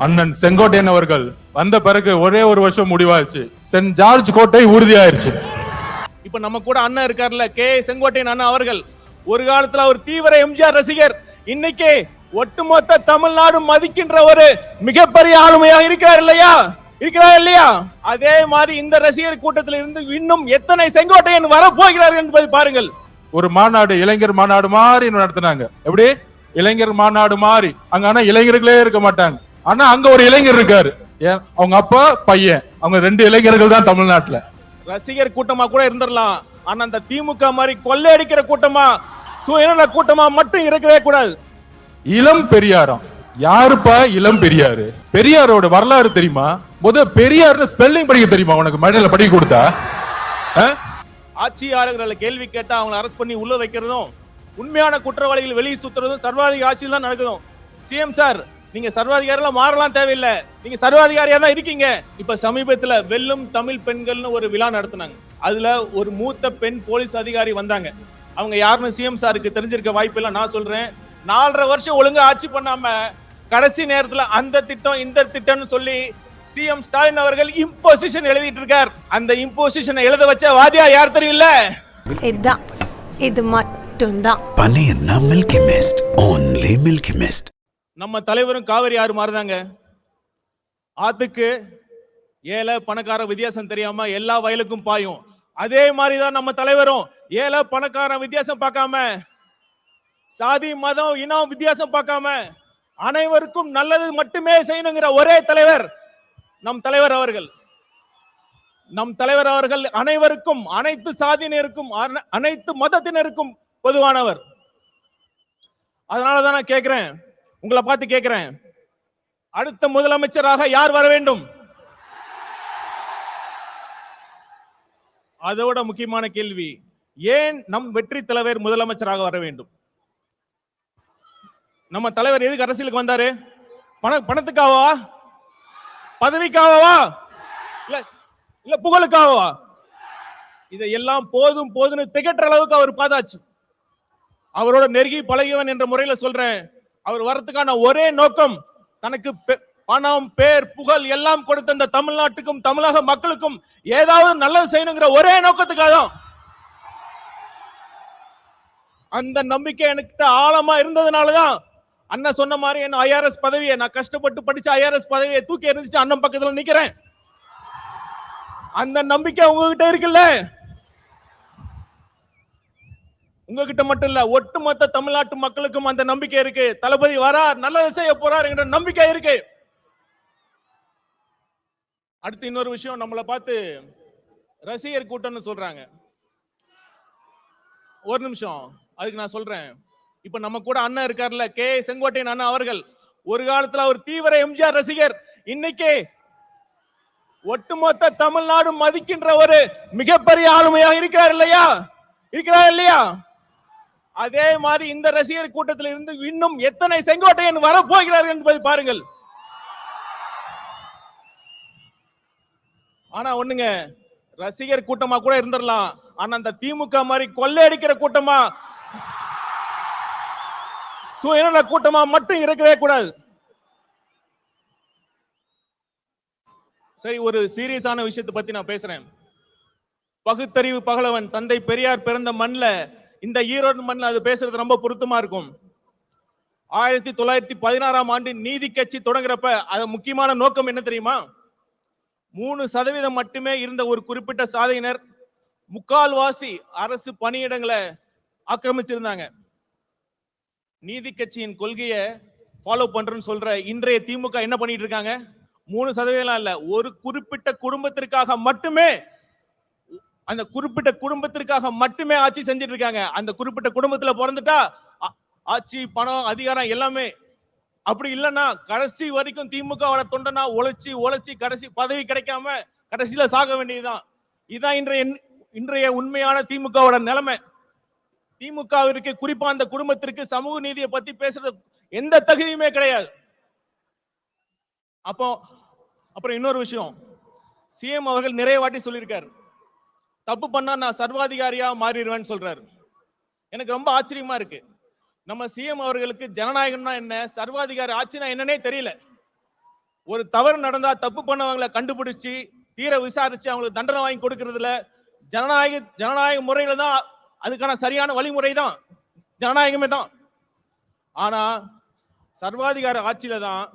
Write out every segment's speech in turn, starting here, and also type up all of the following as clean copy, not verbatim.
அண்ணன் செங்கோட்டையன் அவர்கள் வந்த பிறகு ஒரே ஒரு வருஷம் முடிவாச்சு. சென்ட் ஜார்ஜ் கோட்டை உறுதியாயிருச்சு. இப்ப நம்ம கூட அண்ணன் இருக்காருல்ல, கே செங்கோட்டையன் அண்ணா அவர்கள் ஒரு காலத்துல ஒரு தீவிர எம்ஜிஆர் ரசிகர், இன்னைக்கு ஒட்டுமொத்த தமிழ்நாடு மதிக்கின்ற ஒரு மிகப்பெரிய ஆளுமையா இருக்கிறார் இல்லையா? இருக்கிறார் இல்லையா? அதே மாதிரி இந்த ரசிகர் கூட்டத்தில் இருந்து இன்னும் எத்தனை செங்கோட்டையன் வரப்போகிறார் என்பதை பாருங்கள். ஒரு மாநாடு, இளைஞர் மாநாடு மாதிரி நடத்தினாங்க. எப்படி? இளைஞர் மாநாடு மாதிரி. அங்க ஆனா இளைஞர்களே இருக்க மாட்டாங்க. ஆனா அங்க ஒரு இளைஞர் இருக்காரு. அவங்க அப்பா பையன், அவங்க 2 இளைஞர்கள் தான் தமிழ்நாட்டுல. ரசிகர் கூட்டமா கூட இருந்துடலாம், ஆனா அந்த திமுக மாதிரி கொள்ளையடிக்கிற கூட்டமா, சுயநல கூட்டமா மட்டும் இருக்கவே கூடாது. இளம் பெரியாரம். யாருப்பா இளம் பெரியாரு? பெரியாரோட வரலாறு தெரியுமா? பெரியார் ஸ்பெல்லிங் படிக்க தெரியுமா உனக்கு? மழையில படிக்க கொடுத்தா? ஆட்சியாளர்களை கேள்வி கேட்டா அவங்களை அரெஸ்ட் பண்ணி உள்ள வைக்கிறதும், உண்மையான குற்றவாளிகள் வெளியே சுத்துறதும் சர்வாதிகார ஆட்சியில் தான் நடக்குதும். சிஎம் சார், நீங்க சர்வாதிகாரிலாம் மாறலாம் தேவையில்லை, நீங்க சர்வாதிகாரியா தான் இருக்கீங்க. இப்ப சமீபத்துல வெல்லும் தமிழ் பெண்கள்னு ஒரு விழா நடத்தினாங்க. அதுல ஒரு மூத்த பெண் போலீஸ் அதிகாரி வந்தாங்க. அவங்க யாருன்னு சிஎம் சாருக்கு தெரிஞ்சிருக்க வாய்ப்பு இல்லை. நான் சொல்றேன், 4.5 வருஷம் ஒழுங்கா ஆட்சி பண்ணாம கடைசி நேரத்துல அந்த திட்டம் இந்த திட்டம்னு சொல்லி சிஎம் ஸ்டாலின் அவர்கள் இம்போசிஷன் எழுதிட்டு இருக்கார். அந்த இம்போசிஷனை எழுத வச்ச வாதியா யார் தெரியல? இது மட்டும்தான். பனையன்னா Milky Mist, only Milky Mist. நம்ம தலைவரும் காவிரி ஆறு மாறுதாங்க. ஆத்துக்கு ஏழை பணக்கார வித்தியாசம் தெரியாம எல்லா வயலுக்கும் பாயும். அதே மாதிரிதான் நம்ம தலைவரும் ஏழை பணக்கார வித்தியாசம் பார்க்காம, சாதி மதம் இனம் வித்தியாசம் பார்க்காம அனைவருக்கும் நல்லது மட்டுமே செய்யணுங்கிற ஒரே தலைவர் நம் தலைவர் அவர்கள். நம் தலைவர் அவர்கள் அனைவருக்கும், அனைத்து சாதியினருக்கும், அனைத்து மதத்தினருக்கும் பொதுவானவர். அதனாலதான் நான் கேட்கிறேன், உங்களை பார்த்து கேட்கிறேன், அடுத்த முதலமைச்சராக யார் வர வேண்டும்? அதோட முக்கியமான கேள்வி, ஏன் நம் வெற்றி தலைவர் முதலமைச்சராக வர வேண்டும்? நம்ம தலைவர் எதுக்கு அரசியலுக்கு வந்தாரு? பணத்துக்காகவா? பதவிக்காகவா? இல்ல புகழுக்காகவா? இதையெல்லாம் போதும் போதுன்னு திகற்ற அளவுக்கு அவர் பார்த்தாச்சு. அவரோட நெருங்கி பழகியவன் என்ற முறையில சொல்றேன், அவர் வரதுக்கான ஒரே நோக்கம், தனக்கு பணம், பேர், புகழ் எல்லாம் கொடுத்த இந்த தமிழ்நாட்டுக்கும் தமிழக மக்களுக்கும் ஏதாவது நல்லது செய்யணுங்கிற ஒரே நோக்கத்துக்காக தான். அந்த நம்பிக்கை எனக்கு ஆழமா இருந்ததுனாலதான் அண்ணன் சொன்ன மாதிரி என்ன ஐஆர்எஸ் பதவியை, நான் கஷ்டப்பட்டு படிச்ச ஐஆர்எஸ் பதவியை தூக்கி எறிஞ்சிட்டு அண்ணன் பக்கத்துல நிக்கிறேன். அந்த நம்பிக்கை உங்ககிட்ட இருக்குல்ல? உங்ககிட்ட மட்டும் இல்ல, ஒட்டுமொத்த தமிழ்நாட்டு மக்களுக்கும் அந்த நம்பிக்கை இருக்கு. தளபதி வரா, நல்லது செய்ய போறார் என்ற நம்பிக்கை இருக்கு. அடுத்து இன்னொரு விஷயம், நம்மளை பார்த்து ரசிகர் கூட்டம்னு சொல்றாங்க. ஒரு நிமிஷம், அதுக்கு நான் சொல்றேன், இப்ப நம்ம கூட அண்ணன் இருக்காருல்ல, கே செங்கோட்டையன் அண்ணா அவர்கள் ஒரு காலத்துல ஒரு தீவிர எம்ஜிஆர் ரசிகர், இன்னைக்கு ஒட்டுமொத்த தமிழ்நாடு மதிக்கின்ற ஒரு மிகப்பெரிய ஆளுமையா இருக்கிறார் இல்லையா? இருக்கிறார் இல்லையா? அதே மாதிரி இந்த ரசிகர் கூட்டத்தில் இருந்து இன்னும் எத்தனை செங்கோட்டையன் வரப்போகிறார் என்பதை பாருங்கள். ஆனா ஒண்ணுங்க, ரசிகர் கூட்டமா கூட இருந்துடலாம், ஆனா அந்த திமுக மாதிரி கொள்ளையடிக்கிற கூட்டமா, சுயநல கூட்டமா மட்டும் இருக்கவே கூடாது. சரி, ஒரு சீரியஸான விஷயத்தை பத்தி நான் பேசுறேன். பகுத்தறிவு பகலவன் தந்தை பெரியார் பிறந்த மண்ணில், இந்த ஈரோடு மண்ணில் அது பேசுறது ரொம்ப பொருத்தமா இருக்கும். 1916ஆம் ஆண்டு நீதி கட்சி தொடங்குறப்ப அது முக்கியமான நோக்கம் என்ன தெரியுமா? 3% மட்டுமே இருந்த ஒரு குறிப்பிட்ட சாதியினர் முக்கால்வாசி அரசு பணியிடங்களை ஆக்கிரமிச்சிருந்தாங்க. நீதி கட்சியின் கொள்கையை ஃபாலோ பண்றேன்னு சொல்ற இன்றைய திமுக என்ன பண்ணிட்டு இருக்காங்க? 3% இல்ல, ஒரு குறிப்பிட்ட குடும்பத்திற்காக மட்டுமே, அந்த குறிப்பிட்ட குடும்பத்திற்காக மட்டுமே ஆட்சி செஞ்சிட்டு இருக்காங்க. அந்த குறிப்பிட்ட குடும்பத்துல பிறந்துட்டா ஆட்சி, பணம், அதிகாரம் எல்லாமே. அப்படி இல்லைன்னா கடைசி வரைக்கும் திமுகவோட தொண்டனா உழைச்சி உழைச்சி கடைசி பதவி கிடைக்காம கடைசியில சாக வேண்டியதுதான். இதுதான் இன்றைய உண்மையான திமுகவோட நிலைமை. திமுகவிற்கு, குறிப்பா அந்த குடும்பத்திற்கு சமூக நீதியை பத்தி பேசுறது எந்த தகுதியுமே கிடையாது. அப்புறம் இன்னொரு விஷயம், சிஎம் அவர்கள் நிறைய வாட்டி சொல்லியிருக்காரு, தப்பு பண்ணா நான் சர்வாதிகாரியா மாறிடுவேன்னு சொல்றாரு. எனக்கு ரொம்ப ஆச்சரியமா இருக்கு. நம்ம சிஎம் அவர்களுக்கு ஜனநாயகம்னா என்ன, சர்வாதிகாரி ஆட்சினா என்னன்னே தெரியல. ஒரு தவறு நடந்தா தப்பு பண்ணவங்களை கண்டுபிடிச்சு தீர விசாரிச்சு அவங்களுக்கு தண்டனை வாங்கி கொடுக்கறதுல ஜனநாயக முறையில தான் அதுக்கான சரியான வழிமுறை தான் ஜனநாயகமே தான். ஆனா சர்வாதிகார ஆட்சியில தான்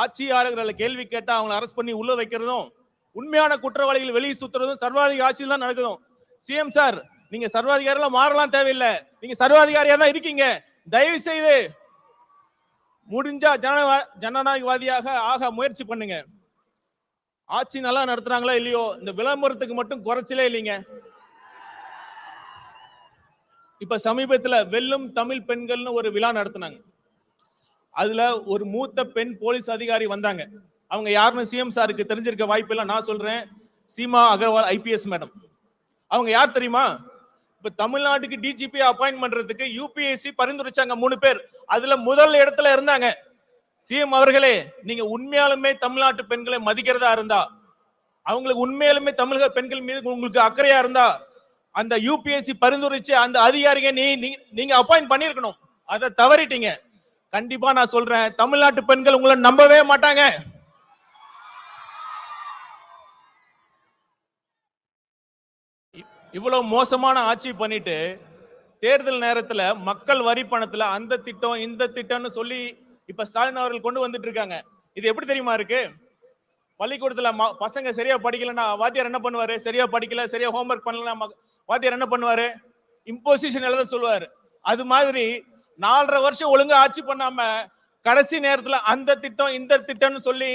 ஆட்சியாளர்களை கேள்வி கேட்டா அவங்களை அரெஸ்ட் பண்ணி உள்ள வைக்கிறதும் உண்மையான குற்றவாளிகள் வெளியே சுத்துறதும் சர்வாதிகார ஆட்சியில் தான் நடக்குதும். சிஎம் சார், நீங்க சர்வாதிகாரிலாம் மாறலாம் தேவையில்லை, நீங்க சர்வாதிகாரியா தான் இருக்கீங்க. தயவு செய்து முடிஞ்சா ஜனநாயகவாதியாக ஆக முயற்சி பண்ணுங்க. ஆட்சி நல்லா நடத்துறாங்களா இல்லையோ, இந்த விளம்பரத்துக்கு மட்டும் குறைச்சலே இல்லைங்க. இப்ப சமீபத்துல வெல்லும் தமிழ் பெண்கள்னு ஒரு விழா நடத்தினாங்க. அதுல ஒரு மூத்த பெண் போலீஸ் அதிகாரி வந்தாங்க. அவங்க யாருன்னு சிஎம் சாருக்கு தெரிஞ்சிருக்க வாய்ப்பு இல்லை, நான் சொல்றேன். Seema Agarwal IPS madam. அவங்க யார் தெரியுமா? இப்ப தமிழ்நாட்டுக்கு டிஜிபி அப்பாயிண்ட் பண்றதுக்கு யூபிஎஸ்சி பரிந்துரைச்சாங்க 3 பேர். அதுல முதல் இடத்துல இருந்தாங்க. சிஎம் அவர்களே, நீங்க உண்மையாலுமே தமிழ்நாட்டு பெண்களை மதிக்கிறதா இருந்தா, அவங்களுக்கு உண்மையாலுமே தமிழக பெண்கள் மீது உங்களுக்கு அக்கறையா இருந்தா, அந்த யூபிஎஸ்சி பரிந்துரைச்சு அந்த அதிகாரிங்க நீங்க அப்பாயிண்ட் பண்ணிருக்கணும். அதை தவறிட்டீங்க. கண்டிப்பா நான் சொல்றேன், தமிழ்நாட்டு பெண்கள் உங்களை நம்பவே மாட்டாங்க. இவ்வளவு மோசமான ஆட்சி பண்ணிட்டு தேர்தல் நேரத்துல மக்கள் வரி பணத்துல அந்த திட்டம் இந்த திட்டம்னு சொல்லி இப்ப ஸ்டாலின் அவர்கள் கொண்டு வந்துட்டு இருக்காங்க. இது எப்படி தெரியுமா இருக்கு? பள்ளிக்கூடத்துல பசங்க சரியா படிக்கலன்னா வாத்தியார் என்ன பண்ணுவாரு? சரியா படிக்கல, சரியா ஹோம்ஒர்க் பண்ணலன்னா வாத்தியார் என்ன பண்ணுவாரு? இம்போசிஷன் எழுத சொல்லுவாரு. அது மாதிரி 4.5 வருஷம் ஒழுங்கா ஆட்சி பண்ணாம கடைசி நேரத்துல அந்த திட்டம் இந்த திட்டம்னு சொல்லி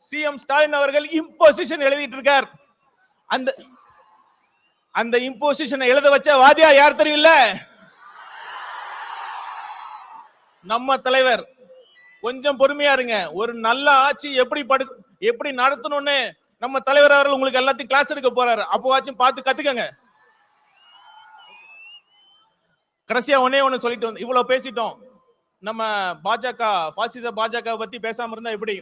சிஎம் ஸ்டாலின் அவர்கள் இம்போசிஷன் எழுதிட்டு இருக்கார். அந்த இம்போசிஷனை எழுத வச்ச வாத்தியார் யார் தெரியல? நம்ம தலைவர். கொஞ்சம் பொறுமையா இருங்க. ஒரு நல்ல ஆட்சி எப்படி நடத்தணும்னு நம்ம தலைவர் அவர்கள் உங்களுக்கு எல்லாத்தையும் கிளாஸ் எடுக்க போறாரு. அப்போவாச்சும் பார்த்து கத்துக்கங்க. கடைசியா ஒண்ணு சொல்லிட்டு வந்து இவ்வளவு பேசிட்டோம். நம்ம பாஜக பாசிச பாஜக பத்தி பேசாம இருந்தா எப்படி?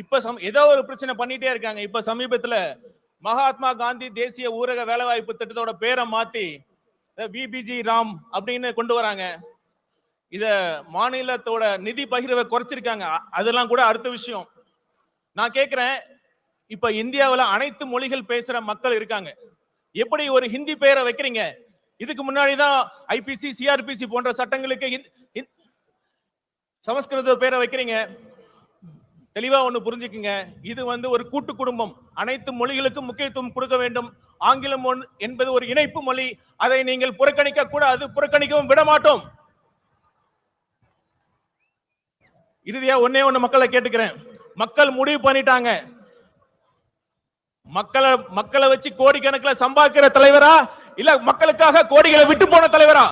இப்ப ஏதோ ஒரு பிரச்சனை பண்ணிட்டே இருக்காங்க. இப்ப சமீபத்துல மகாத்மா காந்தி தேசிய ஊரக வேலைவாய்ப்பு திட்டத்தோட பேரை மாத்தி விபிஜி ராம் அப்படின்னு கொண்டு வராங்க. இத மாநிலத்தோட நிதி பகிர்வை குறைச்சிருக்காங்க. அதெல்லாம் கூட அடுத்த விஷயம். நான் கேட்கிறேன், இப்ப இந்தியாவில் அனைத்து மொழிகள் பேசுற மக்கள் இருக்காங்க. எப்படி ஒரு ஹிந்தி பெயரை வைக்கிறீங்க? இதுக்கு முன்னாடிதான் ஐபிசி சிஆர்பிசி போன்ற சட்டங்களுக்கு சமஸ்கிருத பேரை வைக்கிறீங்க. தெளிவா ஒண்ணு புரிஞ்சுக்குங்க. இது ஒரு கூட்டு குடும்பம். அனைத்து மொழிகளுக்கும் முக்கியத்துவம் கொடுக்க வேண்டும். ஆங்கிலம் என்பது ஒரு இணைப்பு மொழி. அதை நீங்கள் புறக்கணிக்க கூடாது, புறக்கணிக்கவும் விட மாட்டோம். இறுதியா ஒண்ணு மக்களை கேட்டுக்கிறேன். மக்கள் முடிவு பண்ணிட்டாங்க. மக்களை வச்சு கோடிக்கணக்கில் சம்பாதிக்கிற தலைவரா இல்ல மக்களுக்காக கோடிகளை விட்டு போன தலைவரா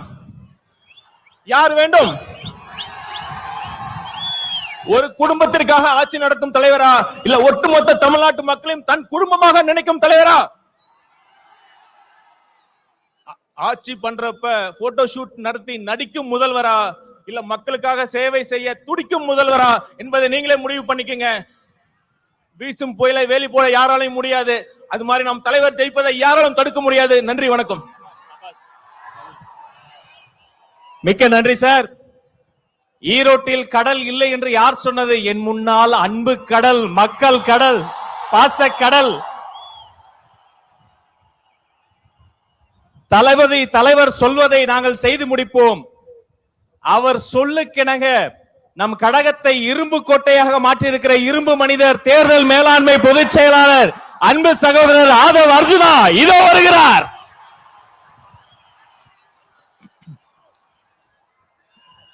யார் வேண்டும்? ஒரு குடும்பத்திற்காக ஆட்சி நடத்தும் தலைவரா இல்ல ஒட்டுமொத்த தமிழ்நாட்டு மக்களையும் தன் குடும்பமாக நினைக்கும் தலைவரா? ஆட்சி பண்றப்ப போட்டோ ஷூட் நடத்தி நடிக்கும் முதல்வரா இல்ல மக்களுக்காக சேவை செய்ய துடிக்கும் முதல்வரா என்பதை நீங்களே முடிவு பண்ணிக்கங்க. வீசும் புயலை வேலி போல யாராலையும் முடியாது. அது மாதிரி நம் தலைவர் ஜெயிப்பதை யாராலும் தடுக்க முடியாது. நன்றி, வணக்கம். மிக்க நன்றி சார். ஈரோட்டில் கடல் இல்லை என்று யார் சொன்னது? என் முன்னால் அன்பு கடல், மக்கள் கடல், பாச கடல். தலைவர் சொல்வதை நாங்கள் செய்து முடிப்போம். அவர் சொல்லுக்கிணங்க நம் கடகத்தை இரும்பு கோட்டையாக மாற்றியிருக்கிற இரும்பு மனிதர், தேர்தல் மேலாண்மை பொதுச் செயலாளர் அன்பு சகோதரர் ஆதவ் அர்ஜுனா இதோ வருகிறார்.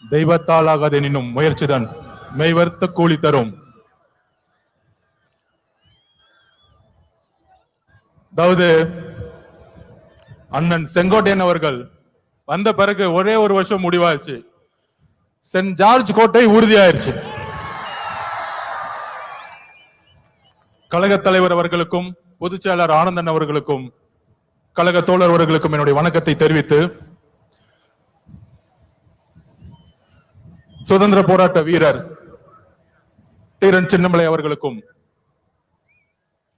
தெய்வத்தால் ஆகாதெனினும் முயற்சிதான் மெய்வர்த்த கூலி தரும். அதாவது அண்ணன் செங்கோட்டையன் அவர்கள் வந்த பிறகு ஒரே ஒரு வருஷம் முடிவாச்சு. சென்ட் ஜார்ஜ் கோட்டை உறுதியாயிருச்சு. கழக தலைவர் அவர்களுக்கும் பொதுச் செயலாளர் ஆனந்தன் அவர்களுக்கும் கழக தோழர் அவர்களுக்கும் என்னுடைய வணக்கத்தை தெரிவித்து, சுதந்திர போராட்ட வீரர் தீரன் சின்னமலை அவர்களுக்கும்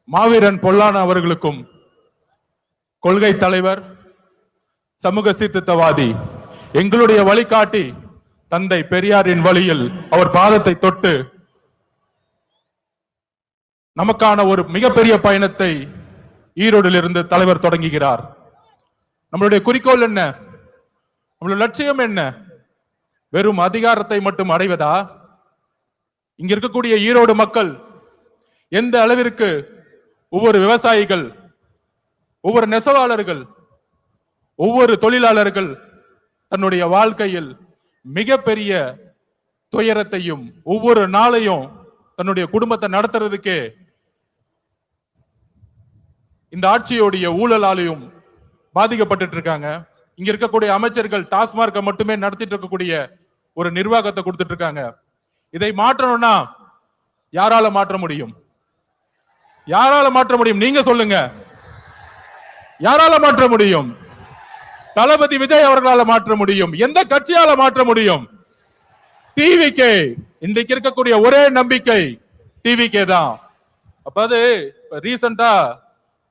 மாவீரன் பொல்லான அவர்களுக்கும் கொள்கை தலைவர், சமூக சீர்திருத்தவாதி, எங்களுடைய வழிகாட்டி தந்தை பெரியாரின் வழியில் அவர் பாதத்தை தொட்டு நமக்கான ஒரு மிகப்பெரிய பயணத்தை ஈரோடில் இருந்து தலைவர் தொடங்குகிறார். நம்மளுடைய குறிக்கோள் என்ன? நம்மளுடைய லட்சியம் என்ன? வெறும் அதிகாரத்தை மட்டும் அடைவதா? இங்க இருக்கக்கூடிய ஈரோடு மக்கள் எந்த அளவிற்கு ஒவ்வொரு விவசாயிகள், ஒவ்வொரு நெசவாளர்கள், ஒவ்வொரு தொழிலாளர்கள் தன்னுடைய வாழ்க்கையில் மிகப்பெரிய துயரத்தையும் ஒவ்வொரு நாளையும் தன்னுடைய குடும்பத்தை நடத்துறதுக்கே இந்த ஆட்சியோடைய ஊழலாலையும் பாதிக்கப்பட்டு இருக்காங்க. இங்க இருக்கக்கூடிய அமைச்சர்கள் டாஸ்மார்க்கை மட்டுமே நடத்திட்டு இருக்கக்கூடிய ஒரு நிர்வாகத்தை கொடுத்துட்டு இருக்காங்க. இதை மாற்றணும்னா யாரால மாற்ற முடியும்? யாரால மாற்ற முடியும்? நீங்க சொல்லுங்க. யாரால மாற்ற முடியும்? தளபதி விஜய் அவர்களால மாற்ற முடியும். எந்த கட்சியால மாற்ற முடியும்? டிவிகே. இன்றைக்கு இருக்கக்கூடிய ஒரே நம்பிக்கை டிவிகே தான். அப்ப அது ரீசெண்டா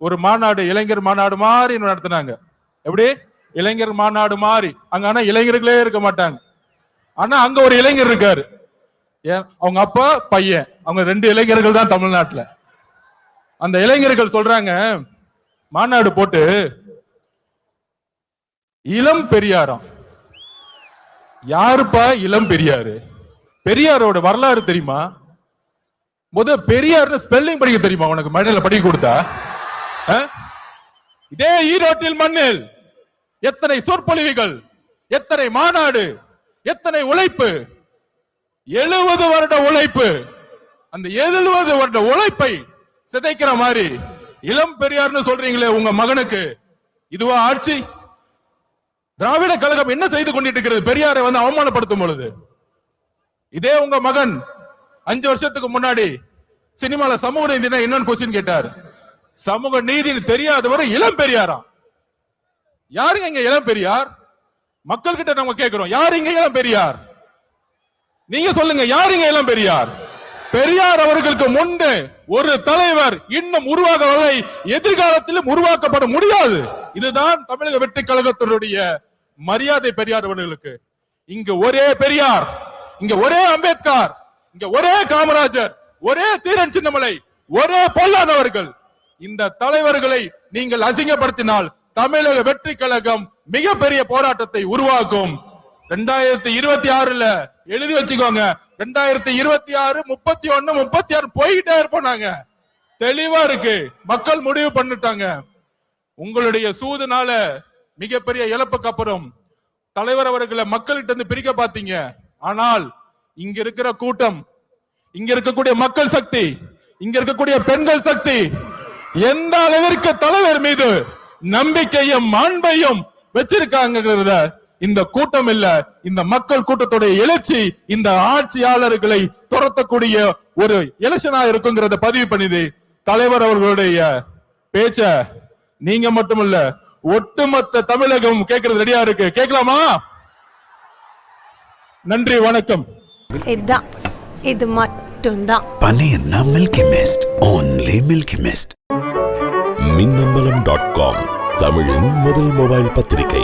ஒரு மாநாடு, இளைஞர் மாநாடு மாதிரி நடத்தினாங்க. எப்படி? இளைஞர் மாநாடு மாதிரி. அங்க ஆனா இளைஞர்களே இருக்க மாட்டாங்க. ஆனா அங்க ஒரு இளைஞர் இருக்காரு. அவங்க அப்பா பையன், அவங்க 2 இளைஞர்கள் தான் தமிழ்நாட்டுல. அந்த இளைஞர்கள் சொல்றாங்க, மாநாடு போட்டு இளம் பெரியாராம். யாருப்பா இளம் பெரியாரு? பெரியாரோட வரலாறு தெரியுமா? பெரியார் ஸ்பெல்லிங் படிக்க தெரியுமா உனக்கு? மழையில படிக்க கொடுத்தா? இதே ஈரோட்டில் மண்ணில் எத்தனை சொற்பொழிவுகள், எத்தனை மாநாடு, எத்தனை உழைப்பு, 70 வருட உழைப்பு. அந்த 70 வருட உழைப்பை சிதைக்கிற மாதிரி இளம் பெரியார்னு சொல்றீங்களே உங்க மகனுக்கு, இதுவா ஆட்சி? திராவிட கழகம் என்ன செய்து கொண்டிட்டு இருக்கிறது? பெரியாரை அவமானப்படுத்தும் பொழுது இதே உங்க மகன் 5 வருஷத்துக்கு முன்னாடி சினிமால சமூக நீதினா என்னன்னு கொஸ்டின் கேட்டார். சமூக நீதினு தெரியாதவரை இளம் பெரியாராம். யாருங்க இங்க இளம் பெரியார்? மக்கள் கிட்ட நம்ம கேட்கிறோம், யாரு இங்க இளம் பெரியார்? நீங்க சொல்லுங்க, யாருங்க இளம் பெரியார்? பெரியார் அவர்களுக்கு முன்பு ஒரு தலைவர் இன்னும் உருவாகவில்லை, எதிர்காலத்திலும் உருவாக்கப்பட முடியாது. இதுதான் தமிழக வெற்றி கழகத்தினுடைய மரியாதை பெரியார் அவர்களுக்கு. இங்க ஒரே பெரியார், இங்க ஒரே அம்பேத்கர், இங்க ஒரே காமராஜர், ஒரே தீரன் சின்னமலை, ஒரே பொல்லாதவர்கள். இந்த தலைவர்களை நீங்கள் அசிங்கப்படுத்தினால் தமிழக வெற்றி கழகம் மிகப்பெரிய போராட்டத்தை உருவாக்கும். 2026 எழுதி வச்சுக்கோங்க. 2026, 31, 36 போயிட்டே இருப்போம். நாங்க தெளிவா இருக்கு, மக்கள் முடிவு பண்ணிட்டாங்க. உங்களுடைய சூதுனால மிகப்பெரிய இழப்புக்கு அப்புறம் தலைவர் அவர்களை மக்கள்கிட்ட இருந்து பிரிக்க பாத்தீங்க. ஆனால் இங்க இருக்கிற கூட்டம், இங்க இருக்கக்கூடிய மக்கள் சக்தி, இங்க இருக்கக்கூடிய பெண்கள் சக்தி எந்த அளவிற்கு தலைவர் மீது நம்பிக்கையும் அன்பையும் வச்சிருக்காங்கிறத இந்த கூட்டம் இல்ல, இந்த மக்கள் கூட்டத்துடைய எழுச்சி இந்த ஆட்சியாளர்களை துரத்தக்கூடிய ஒரு எலெக்ஷனா இருக்குங்கிறத பதிவு பண்ணிது. தலைவர் அவர்களுடைய பேச்ச நீங்க மட்டுமல்ல, ஒட்டுமொத்த தமிழகம் கேட்கறது ரெடியா இருக்கு. கேட்கலாமா? நன்றி, வணக்கம். இது மட்டும்தான். பனையன்னா Milky Mist, only Milky Mist. மின்னம்பலம்.com தமிழின் முதல் மொபைல் பத்திரிகை.